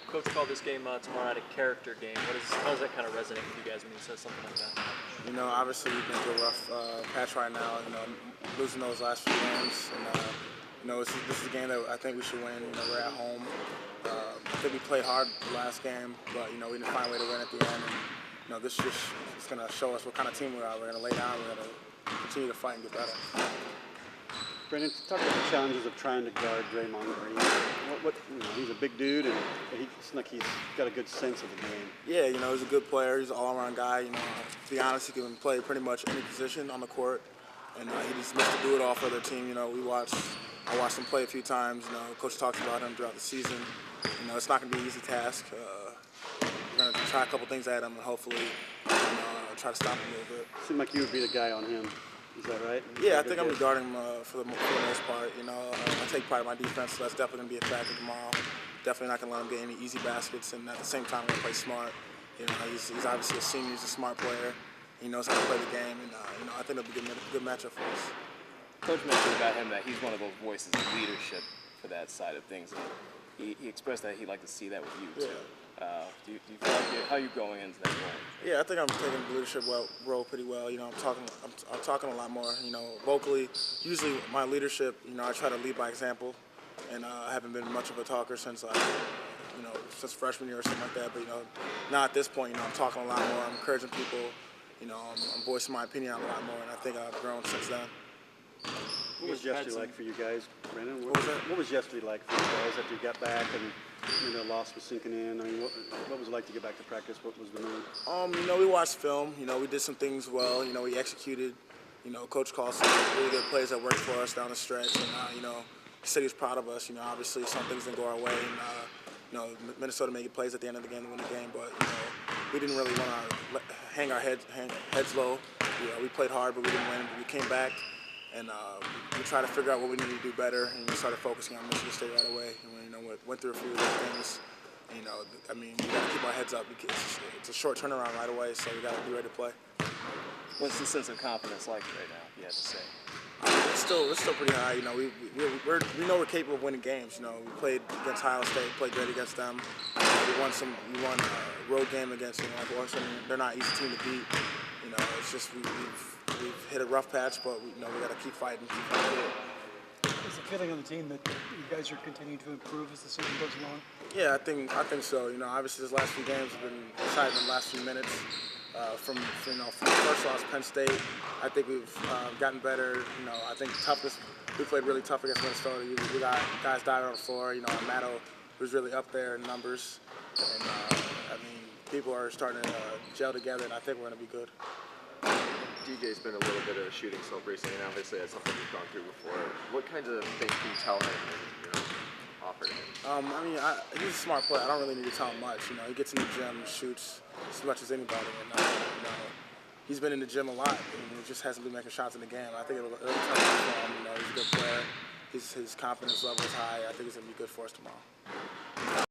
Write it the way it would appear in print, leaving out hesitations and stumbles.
Coach called this game tomorrow night a character game. How does that kind of resonate with you guys when he says something like that? You know, obviously we've been through a rough patch right now. You know, losing those last few games, and you know, this is a game that I think we should win. You know, we're at home. I think we played hard the last game, but you know, we didn't find a way to win at the end. And you know, this just is going to show us what kind of team we are. We're going to lay down. We're going to continue to fight and get better. Brendan, talk about the challenges of trying to guard Draymond Green. You know, he's a big dude, and it's like he's got a good sense of the game. Yeah, you know, he's a good player. He's an all-around guy. You know, to be honest, he can play pretty much any position on the court, and he just needs to do it all for their team. You know, I watched him play a few times. You know, Coach talks about him throughout the season. You know, it's not going to be an easy task. We're going to try a couple things at him, and hopefully, try to stop him a little bit. Seemed like you would be the guy on him. Is that right? Yeah, I think I'm going to guard him for the most part. You know, I take pride in my defense, so that's definitely going to be a factor tomorrow. Definitely not going to let him get any easy baskets, and at the same time, I'm going to play smart. You know, he's obviously a senior. He's a smart player. He knows how to play the game, and you know, I think it'll be a good matchup for us. Coach mentioned about him that he's one of those voices of leadership for that side of things. And he expressed that he'd like to see that with you too. Yeah. Do you feel like how are you going into that role? Yeah, I think I'm taking the leadership role pretty well. You know, I'm talking a lot more. You know, vocally. Usually, my leadership, you know, I try to lead by example, and I haven't been much of a talker since since freshman year or something like that. But you know, now at this point, you know, I'm talking a lot more. I'm encouraging people. You know, I'm voicing my opinion a lot more, and I think I've grown since then. What was yesterday like for you guys, Brendan? What was yesterday like for you guys after you got back and the loss was sinking in? I mean, what was it like to get back to practice? What was the mood? You know, we watched film. You know, we did some things well. You know, we executed. You know, Coach called some really good plays that worked for us down the stretch, and you know, he said he was proud of us. You know, obviously some things didn't go our way, and you know, Minnesota made plays at the end of the game to win the game, but you know, we didn't really want to hang our heads low. You know, we played hard, but we didn't win. We came back. And we tried to figure out what we needed to do better, and we started focusing on Michigan State right away. And we, you know, went through a few of those things. You know, I mean, we got to keep our heads up. It's a short turnaround right away, so we got to be ready to play. What's the sense of confidence like right now? If you had to say. It's still pretty high. You know, we know we're capable of winning games. You know, we played against Ohio State, played great against them. We won a road game against like Washington. They're not an easy team to beat. You know, it's just we've hit a rough patch, but we got to keep fighting. Is the feeling on the team that you guys are continuing to improve as the season goes along? Yeah, I think so. You know, obviously these last few games have been decided in the last few minutes. From the first loss, Penn State, I think we've gotten better. You know, I think toughness. We played really tough against Minnesota. We got guys diving on the floor. You know, Mato was really up there in numbers, and I mean, people are starting to gel together, and I think we're going to be good. DJ's been a little bit of a shooting slump recently, and obviously that's something you've gone through before. What kinds of things can you tell him and offer to him? I mean, he's a smart player. I don't really need to tell him much. You know, he gets in the gym, shoots as much as anybody, and you know, he's been in the gym a lot, and he just hasn't been making shots in the game. I think it'll turn out for him. You know, he's a good player. His confidence level is high. I think he's gonna be good for us tomorrow.